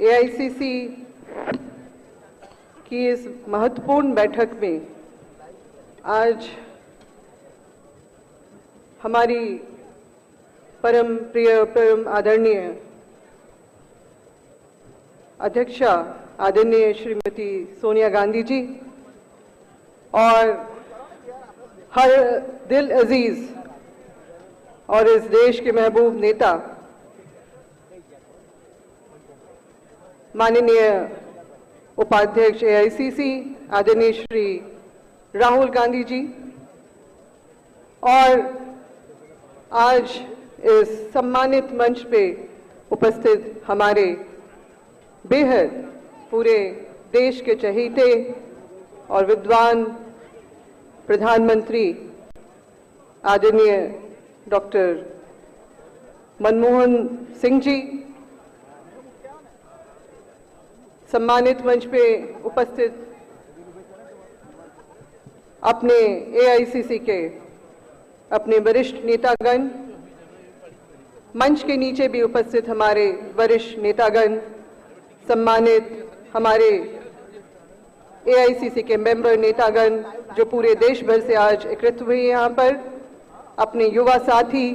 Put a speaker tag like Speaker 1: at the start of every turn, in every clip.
Speaker 1: AICC की इस महत्वपूर्ण बैठक में आज हमारी परम प्रिय परम आदरणीय अध्यक्षा आदरणीय श्रीमती सोनिया गांधी जी और हर दिल अजीज और इस देश के महबूब नेता माननीय उपाध्यक्ष एआईसीसी आदरणीय श्री राहुल गांधी जी और आज इस सम्मानित मंच पे उपस्थित हमारे बेहद पूरे देश के चहेते और विद्वान प्रधानमंत्री आदरणीय डॉक्टर मनमोहन सिंह जी, सम्मानित मंच पे उपस्थित अपने एआईसीसी के अपने वरिष्ठ नेतागण, मंच के नीचे भी उपस्थित हमारे वरिष्ठ नेतागण, सम्मानित हमारे एआईसीसी के मेंबर नेतागण जो पूरे देश भर से आज एकत्रित हुए यहाँ पर, अपने युवा साथी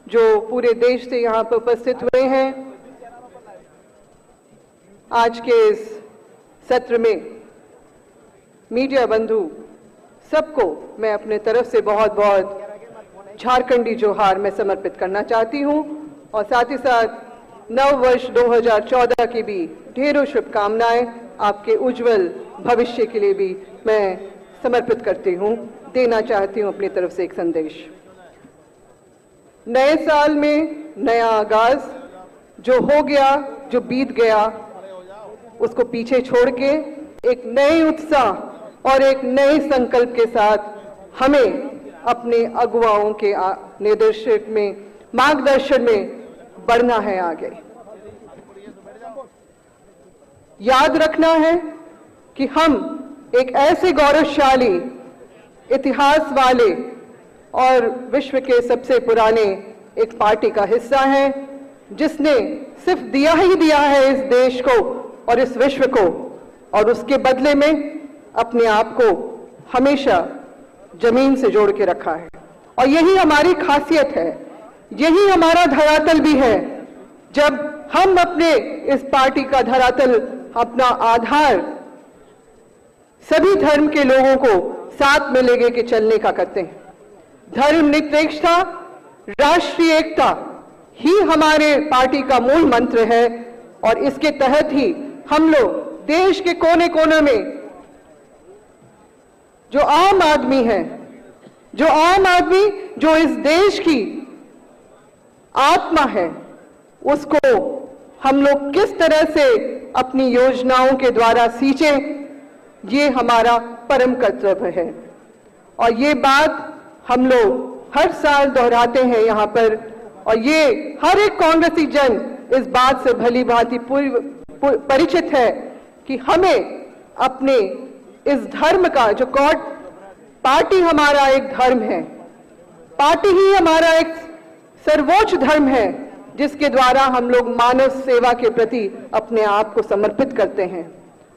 Speaker 1: जो पूरे देश से यहाँ पर उपस्थित हुए हैं। आज के इस सत्र में मीडिया बंधु सबको मैं अपने तरफ से बहुत बहुत झारखंडी जोहार मैं समर्पित करना चाहती हूं और साथ ही साथ नव वर्ष 2014 की भी ढेरों शुभकामनाएं आपके उज्जवल भविष्य के लिए भी मैं समर्पित करती हूं, देना चाहती हूं अपनी तरफ से एक संदेश। नए साल में नया आगाज, जो हो गया जो बीत गया उसको पीछे छोड़ के एक नए उत्साह और एक नए संकल्प के साथ हमें अपने अगुवाओं के निर्देशन में, मार्गदर्शन में बढ़ना है आगे। याद रखना है कि हम एक ऐसे गौरवशाली इतिहास वाले और विश्व के सबसे पुराने एक पार्टी का हिस्सा हैं जिसने सिर्फ दिया ही दिया है इस देश को और इस विश्व को, और उसके बदले में अपने आप को हमेशा जमीन से जोड़ के रखा है। और यही हमारी खासियत है, यही हमारा धरातल भी है। जब हम अपने इस पार्टी का धरातल, अपना आधार सभी धर्म के लोगों को साथ में लेके के चलने का करते हैं। धर्मनिरपेक्षता, राष्ट्रीय एकता ही हमारे पार्टी का मूल मंत्र है और इसके तहत ही हम लोग देश के कोने कोने में जो आम आदमी है, जो इस देश की आत्मा है, उसको हम लोग किस तरह से अपनी योजनाओं के द्वारा सींचें, ये हमारा परम कर्तव्य है। और ये बात हम लोग हर साल दोहराते हैं यहाँ पर, और ये हर एक कांग्रेसी जन इस बात से भली भांति परिचित है कि हमें अपने इस धर्म का, जो पार्टी हमारा एक धर्म है, पार्टी ही हमारा एक सर्वोच्च धर्म है जिसके द्वारा हम लोग मानव सेवा के प्रति अपने आप को समर्पित करते हैं।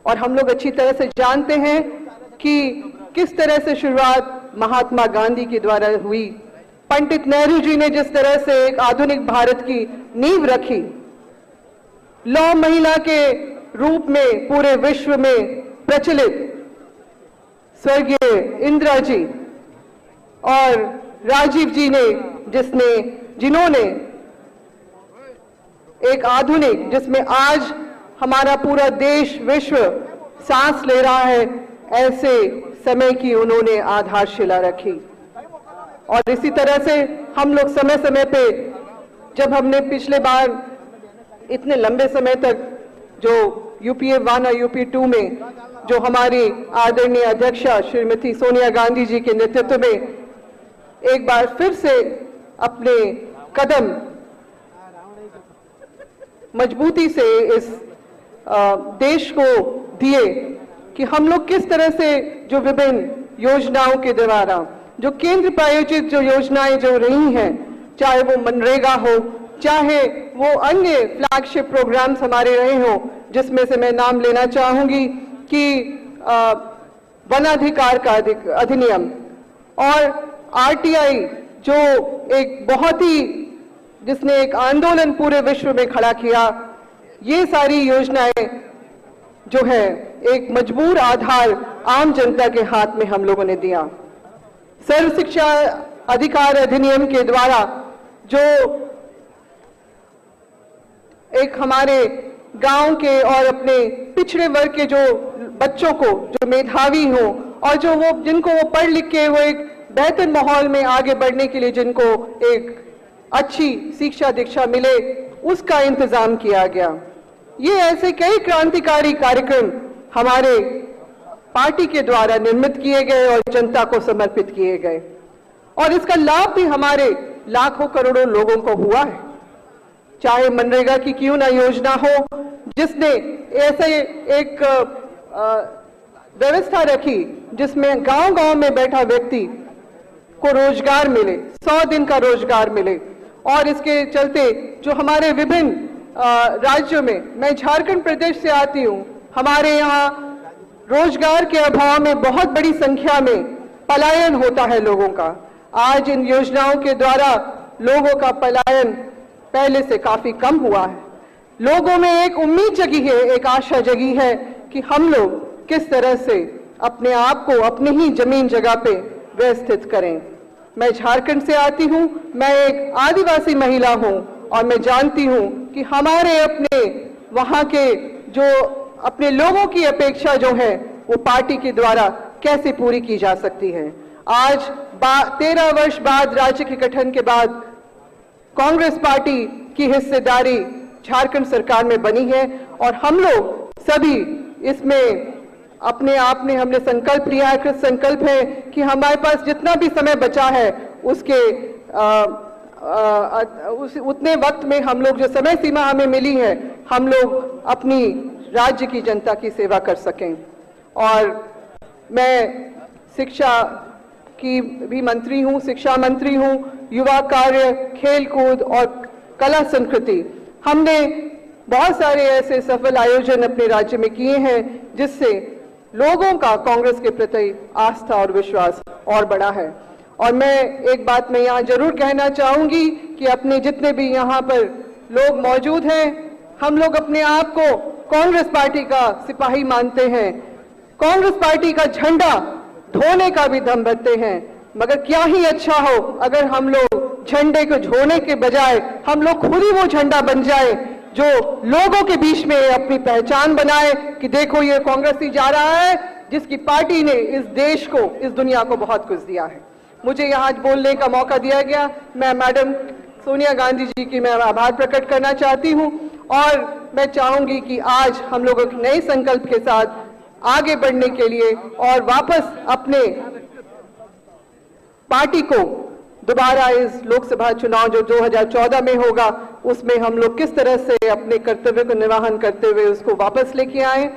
Speaker 1: और हम लोग अच्छी तरह से जानते हैं कि किस तरह से शुरुआत महात्मा गांधी के द्वारा हुई, पंडित नेहरू जी ने जिस तरह से एक आधुनिक भारत की नींव रखी, लौ महिला के रूप में पूरे विश्व में प्रचलित स्वर्गीय इंदिरा जी और राजीव जी ने जिन्होंने एक आधुनिक, जिसमें आज हमारा पूरा देश विश्व सांस ले रहा है, ऐसे समय की उन्होंने आधारशिला रखी। और इसी तरह से हम लोग समय समय पे, जब हमने पिछले बार इतने लंबे समय तक जो यूपीए 1 और यूपी 2 में जो हमारी आदरणीय अध्यक्षा श्रीमती सोनिया गांधी जी के नेतृत्व में एक बार फिर से अपने कदम मजबूती से इस देश को दिए कि हम लोग किस तरह से जो विभिन्न योजनाओं के द्वारा, जो केंद्र प्रायोजित जो योजनाएं जो रही हैं, चाहे वो मनरेगा हो, चाहे वो अन्य फ्लैगशिप प्रोग्राम्स हमारे रहे हों, जिसमें से मैं नाम लेना चाहूंगी कि वनाधिकार का अधिनियम और आरटीआई, जो एक बहुत ही जिसने एक आंदोलन पूरे विश्व में खड़ा किया, ये सारी योजनाएं जो है एक मजबूर आधार आम जनता के हाथ में हम लोगों ने दिया। सर्व शिक्षा अधिकार अधिनियम के द्वारा जो एक हमारे गांव के और अपने पिछड़े वर्ग के जो बच्चों को जो मेधावी हो और जो वो जिनको वो पढ़ लिख के वो एक बेहतर माहौल में आगे बढ़ने के लिए जिनको एक अच्छी शिक्षा दीक्षा मिले, उसका इंतजाम किया गया। ये ऐसे कई क्रांतिकारी कार्यक्रम हमारे पार्टी के द्वारा निर्मित किए गए और जनता को समर्पित किए गए और इसका लाभ भी हमारे लाखों करोड़ों लोगों को हुआ है। चाहे मनरेगा की क्यों ना योजना हो, जिसने ऐसे एक व्यवस्था रखी जिसमें गांव-गांव में बैठा व्यक्ति को रोजगार मिले, 100 दिन का रोजगार मिले। और इसके चलते जो हमारे विभिन्न राज्यों में, मैं झारखंड प्रदेश से आती हूं, हमारे यहाँ रोजगार के अभाव में बहुत बड़ी संख्या में पलायन होता है लोगों का। आज इन योजनाओं के द्वारा लोगों का पलायन पहले से काफी कम हुआ है। लोगों में एक उम्मीद जगी है, एक आशा जगी है कि हम लोग किस तरह से अपने आप को अपनी ही जमीन जगह पे व्यवस्थित करें। मैं झारखंड से आती हूं, मैं एक आदिवासी महिला हूं और मैं जानती हूं कि हमारे अपने वहां के जो अपने लोगों की अपेक्षा जो है वो पार्टी के द्वारा कैसे पूरी की जा सकती है। आज 13 वर्ष बाद राज्य के गठन के बाद कांग्रेस पार्टी की हिस्सेदारी झारखंड सरकार में बनी है और हम लोग सभी इसमें अपने आप में हमने संकल्प लिया है, कृत संकल्प है कि हमारे पास जितना भी समय बचा है उसके उतने वक्त में हम लोग जो समय सीमा हमें मिली है, हम लोग अपनी राज्य की जनता की सेवा कर सकें। और मैं शिक्षा की भी मंत्री हूं, शिक्षा मंत्री हूं, युवा कार्य, खेल कूद और कला संस्कृति, हमने बहुत सारे ऐसे सफल आयोजन अपने राज्य में किए हैं जिससे लोगों का कांग्रेस के प्रति आस्था और विश्वास और बढ़ा है। और मैं एक बात मैं यहाँ जरूर कहना चाहूंगी कि अपने जितने भी यहाँ पर लोग मौजूद हैं, हम लोग अपने आप को कांग्रेस पार्टी का सिपाही मानते हैं, कांग्रेस पार्टी का झंडा ढोने का भी दम रखते हैं। मगर क्या ही अच्छा हो अगर हम लोग झंडे को ढोने के बजाय हम लोग खुद ही वो झंडा बन जाए जो लोगों के बीच में अपनी पहचान बनाए कि देखो ये कांग्रेस ही जा रहा है जिसकी पार्टी ने इस देश को, इस दुनिया को बहुत कुछ दिया है। मुझे यहाँ बोलने का मौका दिया गया, मैं मैडम सोनिया गांधी जी की मैं आभार प्रकट करना चाहती हूँ और मैं चाहूंगी कि आज हम लोग एक नए संकल्प के साथ आगे बढ़ने के लिए और वापस अपने पार्टी को दोबारा इस लोकसभा चुनाव जो 2014 में होगा उसमें हम लोग किस तरह से अपने कर्तव्य को निर्वहन करते हुए उसको वापस लेके आए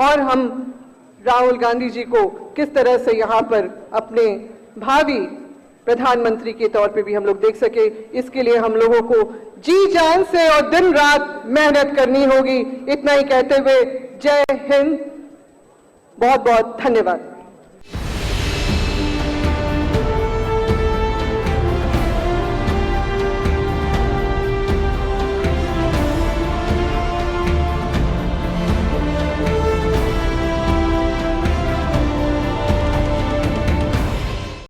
Speaker 1: और हम राहुल गांधी जी को किस तरह से यहाँ पर अपने भावी प्रधानमंत्री के तौर पे भी हम लोग देख सके। इसके लिए हम लोगों को जी जान से और दिन रात मेहनत करनी होगी। इतना ही कहते हुए जय हिंद, बहुत बहुत धन्यवाद।